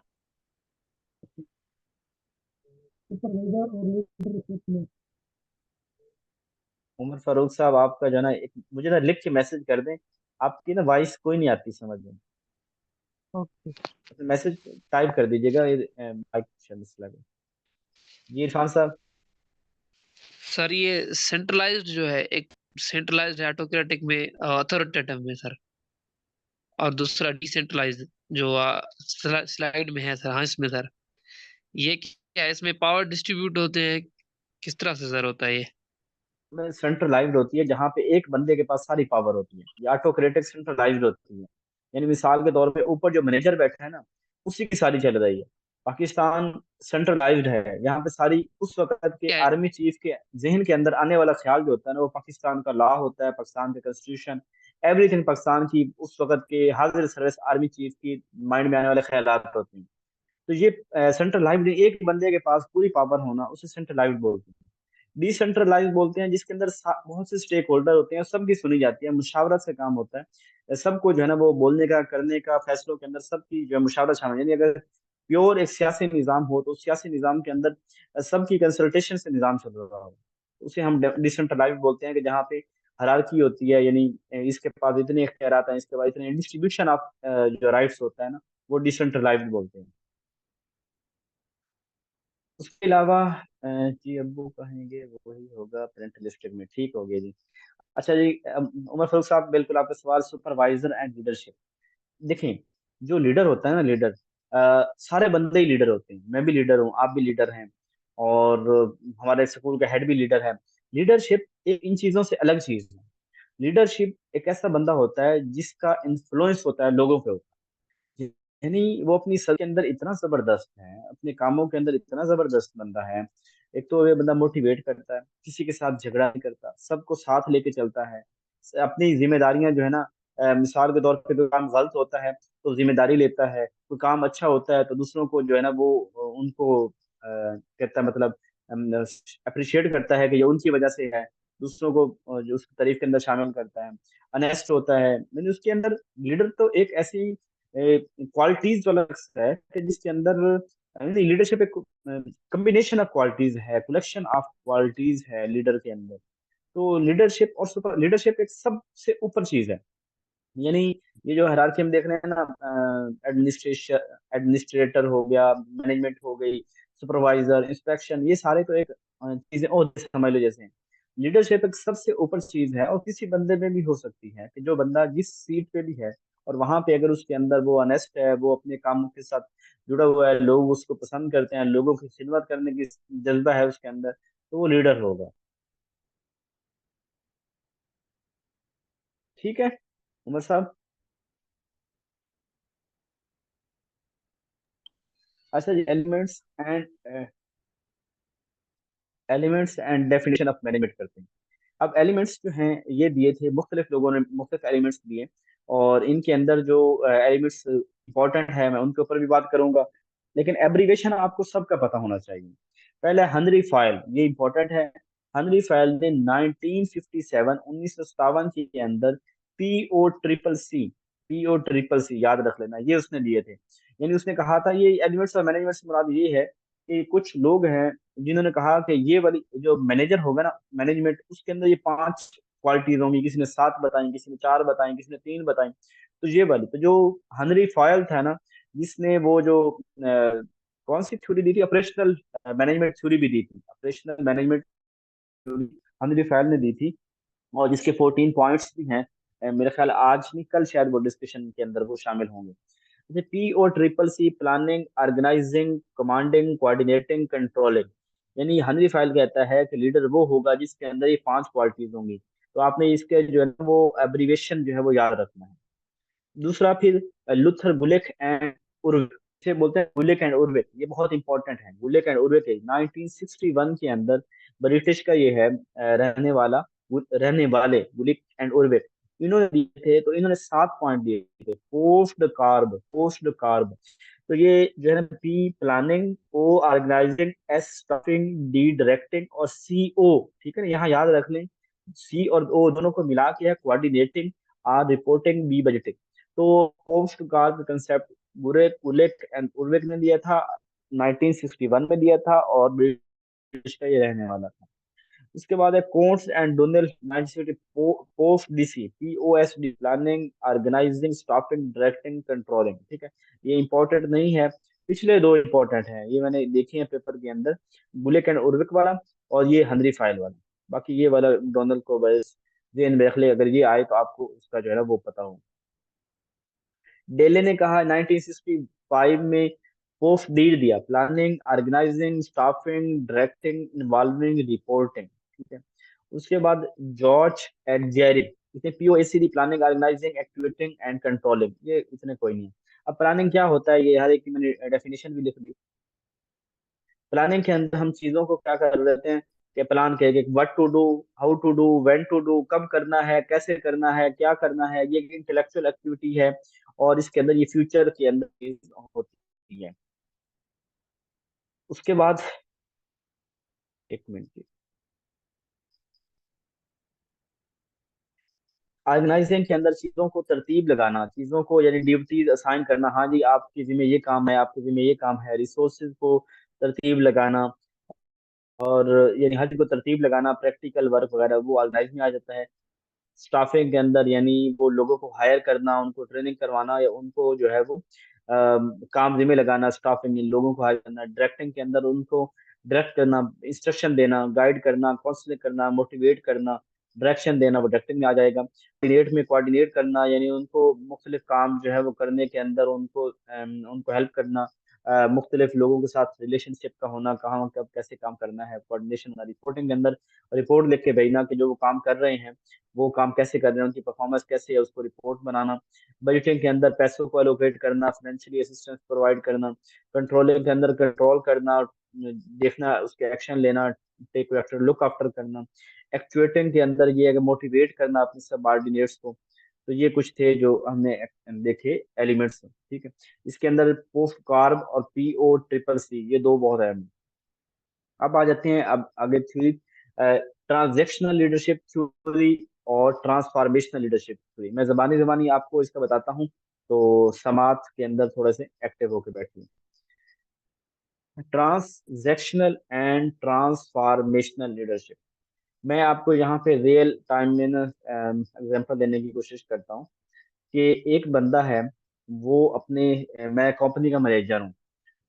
उमर फारूक साहब, आपका जो है ना एक मुझे ना लिख के मैसेज कर दें, आपकी ना वॉइस कोई नहीं आती समझ में, मैसेज टाइप कर दीजिएगा ये माइक लगे। जी इरफान साहब। सर ये सेंट्रलाइज्ड जो है, एक सेंट्रलाइज्ड है ऑटोक्रेटिक में, अथॉरिटेटिव में सर, और दूसरा डिसेंट्रलाइज्ड जो स्लाइड में है सर। हाँ इसमें सर ये क्या है, इसमें पावर डिस्ट्रीब्यूट होते हैं किस तरह से सर होता है ये? में सेंट्रलाइज्ड होती है, जहाँ पे एक बंदे के पास सारी पावर होती है। ये ऑटोक्रेटिक सेंट्रलाइज्ड होती है, यानी मिसाल के तौर पे ऊपर जो मैनेजर बैठा है ना, उसी की सारी चल रही है। पाकिस्तान सेंट्रलाइज्ड है, यहाँ पे सारी उस वक्त के क्या है? आर्मी चीफ के जहन के अंदर आने वाला ख्याल जो होता है ना, वो पाकिस्तान का लॉ होता है, पाकिस्तान का कॉन्स्टिट्यूशन, एवरीथिंग पाकिस्तान की उस वक्त के हाजिर सर्विस आर्मी चीफ की माइंड में आने वाले ख्यालात होते हैं। तो ये सेंट्रलाइज्ड, एक बंदे के पास पूरी पावर होना, उसे सेंट्रलाइज्ड बोलते हैं। डिसेंट्रलाइज बोलते हैं जिसके अंदर बहुत से स्टेक होल्डर होते हैं, सबकी सुनी जाती है, मुशावरत से काम होता है। सबको जो है ना वो बोलने का, करने का, फैसलों के अंदर सबकी जो है मुशावरत शामिल है। यानी अगर प्योर एक सियासी निज़ाम हो, तो सियासी निज़ाम के अंदर सबकी कंसल्टेशन से निज़ाम चल रहा हो, उसे हम डिसेंट्रलाइज बोलते हैं, कि जहाँ पे हायरार्की होती है, यानी इसके पास इतने इख्तियारात हैं, इसके पास इतने, डिस्ट्रीब्यूशन ऑफ जो राइट्स होता है ना, वो डिसेंट्रलाइज बोलते हैं। उसके अलावा जी अब्बू कहेंगे वो वही होगा पेरेंटलिस्टिक में, ठीक हो गया जी। अच्छा जी, उमर फारूक साहब, बिल्कुल आपका सवाल, सुपरवाइजर एंड लीडरशिप। देखें, जो लीडर होता है ना, लीडर, सारे बंदे ही लीडर होते हैं। मैं भी लीडर हूँ, आप भी लीडर हैं, और हमारे स्कूल का हेड भी लीडर है। लीडरशिप एक इन चीजों से अलग चीज है। लीडरशिप एक ऐसा बंदा होता है जिसका इन्फ्लुएंस होता है लोगों पे, यानी वो अपनी सब के अंदर इतना जबरदस्त है, अपने कामों के अंदर इतना जबरदस्त बंदा है। एक तो ये बंदा मोटिवेट करता है, किसी के साथ झगड़ा नहीं करता, सबको साथ लेके चलता है। अपनी जिम्मेदारियां जो है ना, मिसाल के तौर पे कोई काम गलत होता है तो जिम्मेदारी लेता है, कोई काम अच्छा होता है तो दूसरों को जो है ना वो उनको कहता है, मतलब अप्रिशिएट करता है कि ये उनकी वजह से है, दूसरों को जो उसकी तारीफ के अंदर शामिल करता है। अनेस्ट होता है, मैंने उसके अंदर, लीडर तो एक ऐसी क्वालिटीज वाला शख्स है कि जिसके अंदर लीडरशिप एक कम्बिनेशन ऑफ क्वालिटीज है, कलेक्शन ऑफ क्वालिटीज है लीडर के अंदर। तो लीडरशिप और सुपर लीडरशिप एक सबसे ऊपर चीज है। यानी ये जो हायरार्की हम देख रहे हैं ना, एडमिनिस्ट्रेशन, एडमिनिस्ट्रेटर हो गया, मैनेजमेंट हो गई, सुपरवाइजर, इंस्पेक्शन, ये सारे तो एक चीजें और समझ लो जैसे। लीडरशिप एक सबसे ऊपर चीज है, और किसी बंदे में भी हो सकती है, कि जो बंदा जिस सीट पे भी है, और वहां पे अगर उसके अंदर वो ऑनेस्ट है, वो अपने कामों के साथ जुड़ा हुआ है, लोग उसको पसंद करते हैं, लोगों की खिदमत करने की जज्बा है उसके अंदर, तो वो लीडर होगा। ठीक है उमर साहब। अच्छा जी, elements and definition of management करते हैं। अब एलिमेंट्स जो हैं ये दिए थे, मुख्तलिफ लोगों ने मुख्तलिफ एलिमेंट्स दिए, और इनके अंदर जो एलिमेंट्स इंपॉर्टेंट है मैं उनके ऊपर भी बात करूंगा, लेकिन एब्रीवेशन आपको सबका पता होना चाहिए। पहले हनरी फाइल, ये इंपॉर्टेंट है। हनरी फाइल ने 1957 1957 के अंदर पीओ ट्रिपल सी याद रख लेना, ये उसने दिए थे। यानी उसने कहा था, ये एलिमेंट्स और मैनेजमेंट से मुराद ये है कि कुछ लोग हैं जिन्होंने कहा कि ये वाली जो मैनेजर होगा ना, मैनेजमेंट, उसके अंदर ये 5 क्वालिटीज होंगी। किसी ने 7 बताई, किसी ने 4 बताई, किसी ने 3 बताई। तो ये वाली, तो जो हनरी फायल था ना, जिसने वो जो कौन सी थ्योरी दी थी, ऑपरेशनल मैनेजमेंट थ्योरी भी दी थी, operational management theory Henry file ने दी थी, और जिसके 14 पॉइंट्स भी हैं। मेरे ख्याल आज नहीं, कल शायद वो डिस्कशन के अंदर वो शामिल होंगे। जैसे PO triple C, planning, organizing, commanding, coordinating, controlling. यानी हनरी फाइल कहता है कि लीडर वो होगा जिसके अंदर ये 5 क्वालिटीज होंगी। तो आपने इसके जो है ना वो एब्रीवेशन जो है वो याद रखना है। दूसरा फिर लुथर बुलेक एंड उर्विक, इसे बोलते हैं बुलेक एंड उर्विक, ये बहुत इंपॉर्टेंट है। बुलेक एंड उर्विक है 1961 के अंदर, ब्रिटिश का ये है रहने वाले बुलेक एंड उर्विक। इन्होंने दिए थे, तो इन्होंने 7 पॉइंट दिए थे। पोस्ट कार्ब, तो ये जो है ना, P planning, O organising, S staffing, D directing, और सी ओ, ठीक है ना, यहाँ याद रख लें। सी और ओ दोनों को मिला के है coordinating, are reporting, B budgeting. तो पोस्ट कार्ड कंसेप्ट बुरेक उलेक एंड उर्विक ने दिया था, 1961 में दिया था, और ब्रिटिश का ये रहने वाला था। उसके बाद है Koontz and O'Donnell, 1960, post DC, POSD, planning, organizing, staffing, directing, controlling. ठीक है, ये इंपॉर्टेंट नहीं है, पिछले 2 इंपॉर्टेंट हैं, ये मैंने देखे हैं पेपर के अंदर, बुलेक एंड उर्विक वाला, और ये हनरी फाइल वाला। बाकी ये वाला डोनल को बस जेन में रख ले, अगर ये आए तो आपको उसका जो है ना वो पता हो। डेले ने कहा 1965 में पोस्ट डीड दिया, planning, organizing, staffing, directing, involving, reporting, ठीक है। उसके बाद जॉर्ज एंड जेरी, इसमें POACD, planning, organizing, activating and controlling, ये इतने कोई नहीं है। अब प्लानिंग क्या होता है, ये हर एक की मैंने डेफिनेशन भी लिख दी। प्लानिंग के अंदर हम चीजों को क्या कर देते हैं कि प्लान करेंगे, what to do, how to do, when to do, कब करना है, कैसे करना है, क्या करना है, ये इंटेलेक्चुअल एक्टिविटी है। और इसके अंदर ये फ्यूचर के अंदर चीज होती है। उसके बाद, एक मिनट, ऑर्गेनाइजिंग के अंदर चीजों को तरतीब लगाना, चीजों को यानी ड्यूटीज असाइन करना, हाँ जी आपके जिम्मे ये काम है, आपके जिम्मे ये काम है, रिसोर्सेज को तरतीब लगाना, और यानी हर चीज को तरतीब लगाना, प्रैक्टिकल वर्क वगैरह वो ऑर्गेनाइज में आ जाता है। स्टाफिंग के अंदर यानी वो लोगों को हायर करना, उनको ट्रेनिंग करवाना, या उनको जो है वो काम जिम्मे लगाना, स्टाफिंग इन लोगों को हायर करना। डायरेक्टिंग के अंदर उनको डायरेक्ट करना, इंस्ट्रक्शन देना, गाइड करना, काउंसलिंग करना, मोटिवेट करना, डायरेक्शन देना, वो डायरेक्टिंग में आ जाएगा। कोऑर्डिनेट में कोऑर्डिनेट करना, यानी उनको मुख्तलिफ काम जो है वो करने के अंदर उनको उनको हेल्प करना, मुख्तलिफ लोगों के साथ रिलेशनशिप का होना, कहाँ कब कैसे काम करना है, कोऑर्डिनेशन। रिपोर्टिंग के अंदर रिपोर्ट लिख के भेजना कि जो वो काम कर रहे हैं वो काम कैसे कर रहे हैं, उनकी परफॉर्मेंस कैसे है, उसको रिपोर्ट बनाना। बजटिंग के अंदर पैसों को एलोकेट करना, फाइनेंशियली असिस्टेंस प्रोवाइड करना। कंट्रोलिंग के अंदर कंट्रोल करना, देखना, उसके एक्शन लेना, टेक आफ्टर, लुक आफ्टर करना। एक्चुएटिंग के अंदर ये है कि मोटिवेट करना अपने सबऑर्डिनेट्स को। तो ये कुछ थे जो हमने देखे एलिमेंट्स, ठीक है। इसके अंदर पोस्ट कार्ब और PO CCC, ये दो बहुत अहम हैं। अब आ जाते हैं अब आगे थ्योरी, ट्रांजैक्शनल लीडरशिप थ्योरी और ट्रांसफॉर्मेशनल लीडरशिप थ्योरी। मैं जबानी जबानी आपको इसका बताता हूँ, तो समाज के अंदर थोड़े से एक्टिव होकर बैठिए। ट्रांजैक्शनल एंड ट्रांसफॉर्मेशनल लीडरशिप, मैं आपको यहाँ पे रियल टाइम में ना एग्जाम्पल देने की कोशिश करता हूँ कि एक बंदा है, वो अपने मैं कंपनी का मैनेजर हूँ,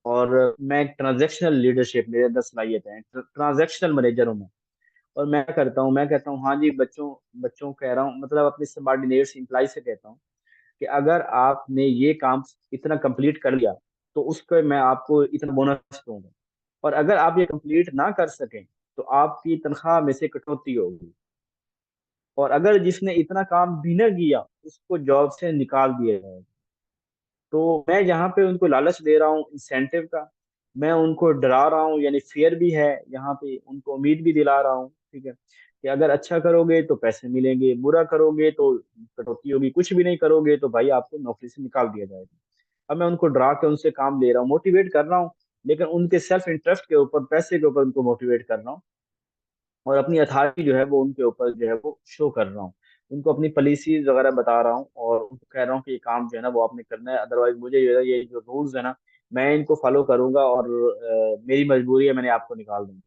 और मैं एक ट्रांजैक्शनल लीडरशिप, मेरे अंदर सलाहियत है, ट्रांजैक्शनल मैनेजर हूँ मैं। और मैं करता हूँ, मैं कहता हूँ हाँ जी, बच्चों बच्चों कह रहा हूँ, मतलब अपने सबऑर्डिनेट्स एम्प्लॉय से कहता हूँ कि अगर आपने ये काम इतना कंप्लीट कर लिया तो उसको मैं आपको इतना बोनस दूंगा, और अगर आप ये कंप्लीट ना कर सकें तो आपकी तनख्वाह में से कटौती होगी, और अगर जिसने इतना काम भी न किया उसको जॉब से निकाल दिया जाएगा। तो मैं यहाँ पे उनको लालच दे रहा हूँ इंसेंटिव का, मैं उनको डरा रहा हूँ, यानी फेयर भी है यहाँ पे, उनको उम्मीद भी दिला रहा हूँ, ठीक है, कि अगर अच्छा करोगे तो पैसे मिलेंगे, बुरा करोगे तो कटौती होगी, कुछ भी नहीं करोगे तो भाई आपको नौकरी से निकाल दिया जाएगा। अब मैं उनको डरा के उनसे काम ले रहा हूँ, मोटिवेट कर रहा हूँ, लेकिन उनके सेल्फ इंटरेस्ट के ऊपर, पैसे के ऊपर उनको मोटिवेट कर रहा हूँ, और अपनी अथॉरिटी जो है वो उनके ऊपर जो है वो शो कर रहा हूँ। उनको अपनी पॉलिसीज वगैरह बता रहा हूँ, और उनको कह रहा हूँ कि ये काम जो है ना वो आपने करना है, अदरवाइज मुझे ये जो रूल्स है ना, मैं इनको फॉलो करूंगा, और मेरी मजबूरी है, मैंने आपको निकाल दूंगा।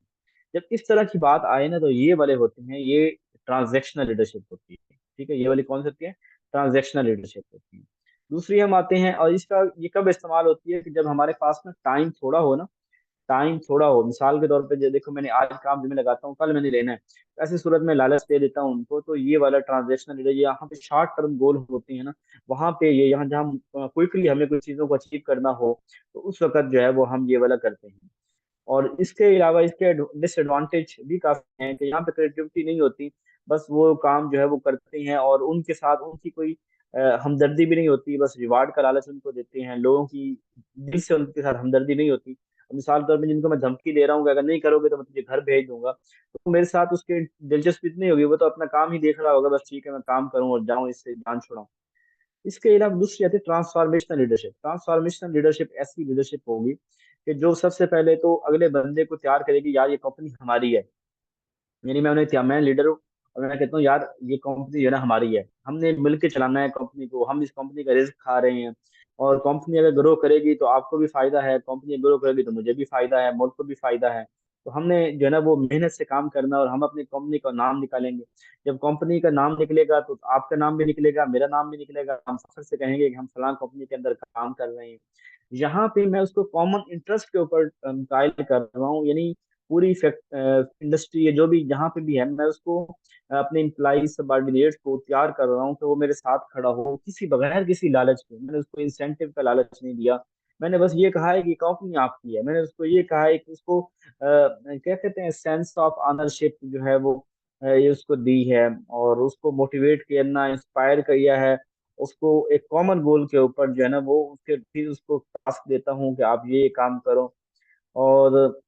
जब इस तरह की बात आए ना, तो ये वाले होते हैं, ये ट्रांजैक्शनल लीडरशिप होती है, ठीक है, ये वाली कौन सी होती है, ट्रांजैक्शनल लीडरशिप होती है। दूसरी हम आते हैं, और इसका ये कब इस्तेमाल होती है कि जब हमारे पास में टाइम थोड़ा हो ना, टाइम थोड़ा हो, मिसाल के तौर पे जो देखो मैंने आज काम जिम्मे लगाता हूँ, कल मैंने लेना है, ऐसी सूरत में लालच दे देता हूँ उनको, तो ये वाला ट्रांजेक्शनल लीडर, यहाँ पे शॉर्ट टर्म गोल होती है ना, वहां पे ये, यहाँ जहाँ क्विकली हमें कुछ चीजों को अचीव करना हो, तो उस वक्त जो है वो हम ये वाला करते हैं। और इसके अलावा इसके डिसएडवांटेज भी काफी हैं कि यहाँ पे क्रिएटिविटी नहीं होती, बस वो काम जो है वो करते हैं, और उनके साथ उनकी कोई हमदर्दी भी नहीं होती, बस रिवार्ड का लालच उनको देते हैं, लोगों की दिल से उनके साथ हमदर्दी नहीं होती। मिसाल के तौर पर जिनको मैं धमकी दे रहा हूँ कि अगर नहीं करोगे तो मैं तुझे घर भेज दूंगा, तो मेरे साथ उसके दिलचस्पी इतनी होगी, वो तो अपना काम ही देख रहा होगा, बस ठीक है मैं काम करूँ और जाऊँ, इससे जान छुड़ाऊं। इसके अलावा दूसरी आती है ट्रांसफॉर्मेशनल लीडरशिप। ट्रांसफॉर्मेशनल लीडरशिप ऐसी लीडरशिप होगी कि जो सबसे पहले तो अगले बंदे को तैयार करेगी, यार ये कंपनी हमारी है, यानी मैं उन्हें मैं लीडर हूँ, और मैं कहता हूँ यार ये कंपनी जो है ना हमारी है, हमने मिलकर चलाना है कंपनी को, हम इस कंपनी का रिस्क खा रहे हैं, और कंपनी अगर ग्रो करेगी तो आपको भी फायदा है, कंपनी ग्रो करेगी तो मुझे भी फायदा है, मुल्क को भी फायदा है। तो हमने जो है ना वो मेहनत से काम करना, और हम अपनी कंपनी का नाम निकालेंगे। जब कंपनी का नाम निकलेगा तो आपका नाम भी निकलेगा, मेरा नाम भी निकलेगा, हम फख्र से कहेंगे कि हम फलां कंपनी के अंदर काम कर रहे हैं। यहाँ पे मैं उसको कॉमन इंटरेस्ट के ऊपर कायल कर रहा हूँ, यानी पूरी इंडस्ट्री है जो भी जहाँ पे भी है, मैं उसको अपने इम्प्लाई सबॉर्डिनेट्स को तैयार कर रहा हूँ कि वो मेरे साथ खड़ा हो, किसी बगैर किसी लालच के, मैंने उसको इंसेंटिव का लालच नहीं दिया, मैंने बस ये कहा है कि कंपनी आपकी है, मैंने उसको ये कहा है कि उसको क्या कहते हैं, सेंस ऑफ ऑनरशिप जो है वो ये उसको दी है, और उसको मोटिवेट करना, इंस्पायर किया है, उसको एक कॉमन गोल के ऊपर जो है ना वो उसके फिर उसको टास्क देता हूँ कि आप ये काम करो। और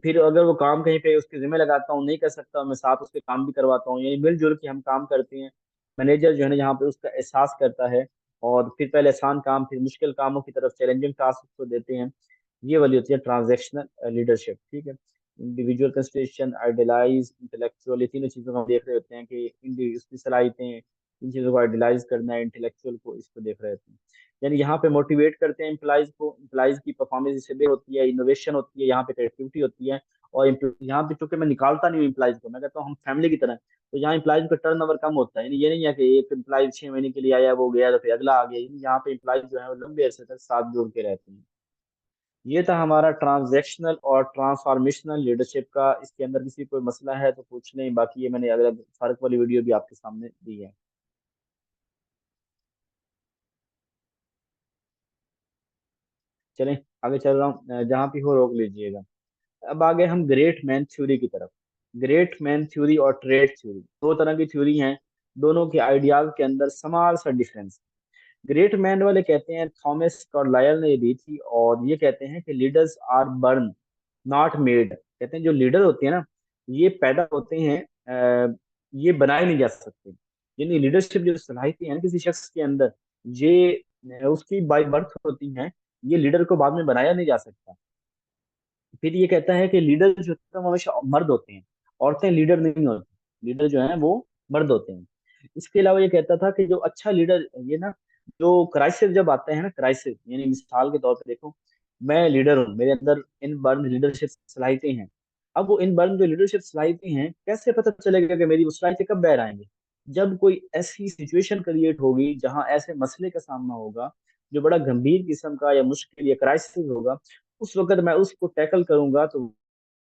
फिर अगर वो काम कहीं पे उसके जिम्मे लगाता हूँ, नहीं कर सकता, मैं साथ उसके काम भी करवाता हूँ, यानी मिलजुल के हम काम करते हैं। मैनेजर जो है ना यहाँ पे उसका एहसास करता है, और फिर पहले आसान काम फिर मुश्किल कामों की तरफ चैलेंजिंग टास्क उसको देते हैं। ये वाली होती है ट्रांजेक्शनल लीडरशिप, ठीक है। इंडिविजुअल कंसिडरेशन, आइडियलाइज, इंटेलेक्चुअल, ये तीनों चीजों को हम देख रहे होते हैं कि उसकी सलाहितें, इन चीजों को आइडियलाइज करना है, इंटेलेक्चुअल को, इसको देख रहे होते हैं। यानी यहाँ पे मोटिवेट करते हैं एम्प्लॉइज को, एम्प्लॉइज की परफॉर्मेंस इससे भी होती है, इनोवेशन होती है, यहाँ पे क्रिएटिविटी होती है। और यहाँ पे चूंकि मैं निकालता नहीं हूँ एम्प्लॉइज को, मैं कहता हूँ हम फैमिली की तरह हैं, तो यहाँ एम्प्लॉइज का टर्न ओवर कम होता है। यानी ये नहीं है कि एक एम्प्लॉय 6 महीने के लिए आया, वो गया तो फिर अगला आ गया, यानी यहाँ पे एम्प्लॉइज जो है वो लंबे अरसे तक साथ जुड़ के रहते हैं। ये था हमारा ट्रांजैक्शनल और ट्रांसफॉर्मेशनल लीडरशिप का। इसके अंदर किसी कोई मसला है तो पूछ लें, बाकी ये मैंने अगला फर्क वाली वीडियो भी आपके सामने दी है। चलें आगे चल रहा हूँ, जहाँ भी हो रोक लीजिएगा। अब आगे हम ग्रेट मैन थ्योरी की तरफ। ग्रेट मैन थ्योरी और ट्रेड थ्योरी, दो तरह की थ्योरी हैं, दोनों के आइडियाज के अंदर समाल सा डिफरेंस। ग्रेट मैन वाले कहते हैं, थॉमस कार्लाइल ने ये दी थी, और ये कहते हैं कि leaders are born not made. कहते हैं जो लीडर होते हैं ना, ये पैदा होते हैं, ये बनाए नहीं जा सकते। यानी लीडरशिप जो सलाहितें हैं ना किसी शख्स के अंदर, ये उसकी बाय बर्थ होती हैं, ये लीडर को बाद में बनाया नहीं जा सकता। फिर ये कहता है कि लीडर जो होते हैं वो हमेशा मर्द होते हैं, औरतें लीडर नहीं होती, लीडर जो है वो मर्द होते हैं। इसके अलावा ये कहता था कि जो अच्छा लीडर, ये ना जो क्राइसिस जब आता है ना, क्राइसिस यानी मिसाल के तौर पे देखो, मैं लीडर हूँ, मेरे अंदर इन बर्न लीडरशिप सलाहितें हैं। अब वो इन बर्न जो लीडरशिप सलाहितें हैं, कैसे पता चलेगा कि मेरी वो सलाहितें कब बाहर आएंगी? जब कोई ऐसी सिचुएशन क्रिएट होगी जहां ऐसे मसले का सामना होगा, जो बड़ा गंभीर किस्म का या मुश्किल या क्राइसिस होगा, उस वक्त मैं उसको टैकल करूंगा, तो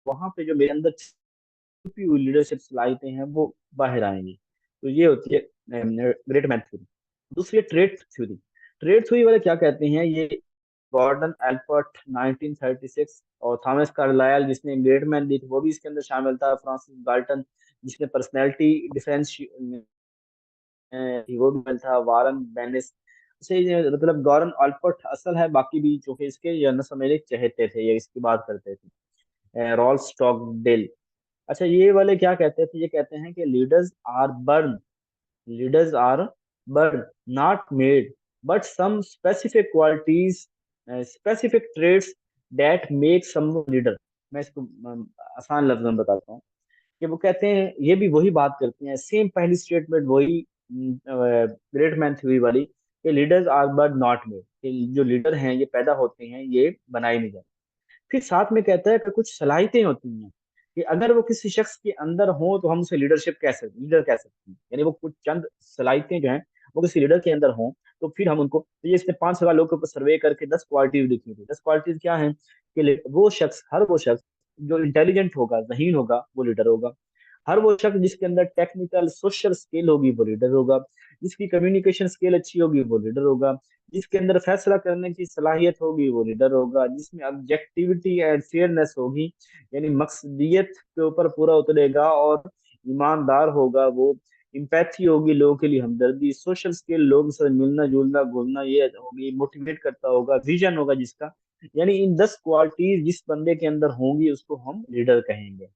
वहां पे जो मेरे अंदर छुपी हुई लीडरशिप सलाहितें हैं वो बाहर आएंगी। तो ये होती है ग्रेट मैन थ्योरी। दूसरी ट्रेड थ्योरी। ट्रेड थ्योरी वाले क्या कहते हैं, ये गॉर्डन एल्पर्ट 1936, और थॉमस कार्लाइल जिसने ग्रेट मैन दी थी वो भी इसके अंदर शामिल था, फ्रांसिस गाल्टन जिसने पर्सनैलिटी डिफरेंस वो भी शामिल था, वारन बेनिस से, ये मतलब गॉर्डन अल्पर्ट असल है, बाकी भी जो कि इसके ये समझने चहेते थे, ये इसकी बात करते थे, रॉल्फ स्टॉकडेल। अच्छा ये वाले क्या कहते थे, ये कहते हैं कि leaders are born not made, but some specific qualities, specific traits that make some leader. मैं इसको आसान लफ्जों में बताता हूँ कि वो कहते हैं, ये भी वही बात करते हैं, सेम पहली स्टेटमेंट वही ग्रेट मैन थ्योरी वाली, कि leaders are born not made, कि जो लीडर हैं ये पैदा होते हैं, ये बनाए नहीं जाते। फिर साथ में कहता है कि कुछ सलाहितें होती हैं कि अगर वो किसी शख्स के अंदर हो तो हम उसे लीडर कह सकते हैं। यानी वो कुछ चंद सलाहितें जो हैं वो किसी लीडर के अंदर हों, तो फिर हम उनको, तो ये इसने 5 सवाल लोगों के ऊपर सर्वे करके 10 क्वालिटीज लिखी थी। 10 क्वालिटीज क्या हैं कि वो शख्स जो इंटेलिजेंट होगा, जहीन होगा, वो लीडर होगा। हर वो शख्स जिसके अंदर टेक्निकल सोशल स्किल होगी, वो लीडर होगा। जिसकी कम्युनिकेशन स्किल अच्छी होगी, वो लीडर होगा। जिसके अंदर फैसला करने की सलाहियत होगी, वो लीडर होगा। जिसमें ऑब्जेक्टिविटी एंड फेयरनेस होगी, यानी मकसदियत के ऊपर पूरा उतरेगा और ईमानदार होगा वो। इम्पैथी होगी, लोगों के लिए हमदर्दी, सोशल स्किल, लोगों से मिलना जुलना घुलना, ये होगी, मोटिवेट करता होगा, विजन होगा जिसका। यानी इन 10 क्वालिटीज जिस बंदे के अंदर होंगी उसको हम लीडर कहेंगे।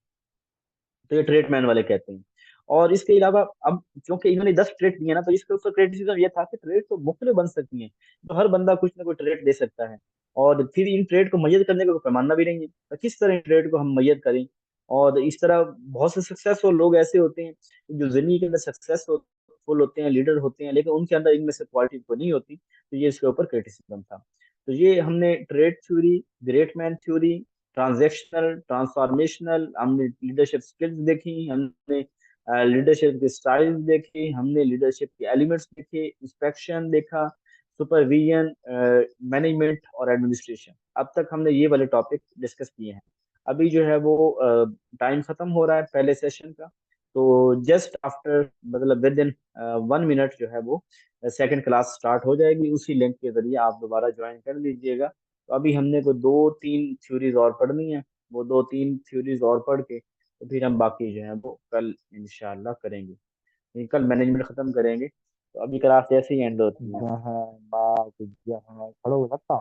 तो ये ट्रेट मैन वाले कहते हैं। और इसके अलावा अब क्योंकि इन्होंने 10 ट्रेट दिए ना, तो इसके ऊपर क्रिटिसिज्म ये था कि ट्रेड तो मुख्तलिफ बन सकती हैं, तो हर बंदा कुछ ना कुछ ट्रेड दे सकता है, और फिर इन ट्रेड को मैयत करने का कोई पैमाना भी नहीं है, तो किस तरह इन ट्रेड को हम मैयत करें। और इस तरह बहुत से सक्सेसफुल लोग ऐसे होते हैं जो जिंदगी के अंदर सक्सेसफुल होते हैं, लीडर होते हैं, लेकिन उनके अंदर इनमें से क्वालिटी को नहीं होती, तो ये इसके ऊपर क्रिटिसिज्म था। तो ये हमने trade theory, great man theory, transactional, transformational, हमने लीडरशिप स्किल्स देखी, हमने लीडरशिप के स्टाइल देखे, हमने लीडरशिप के एलिमेंट्स देखे, इंस्पेक्शन देखा, सुपरविजन, मैनेजमेंट और एडमिनिस्ट्रेशन। अब तक हमने ये वाले टॉपिक डिस्कस किए हैं। अभी जो है वो टाइम खत्म हो रहा है पहले सेशन का, तो जस्ट आफ्टर, मतलब विद इन 1 मिनट जो है वो सेकंड क्लास स्टार्ट हो जाएगी, उसी लिंक के जरिए आप दोबारा ज्वाइन कर लीजिएगा। तो अभी हमने को 2-3 थ्योरीज और पढ़नी है, वो 2-3 थ्योरीज और पढ़ के तो फिर हम बाकी जो है वो कल इंशाल्लाह करेंगे। ये कल मैनेजमेंट खत्म करेंगे, तो अभी क्लास ऐसे ही एंड होती है। जहाँ बात जहाँ खड़ो लगता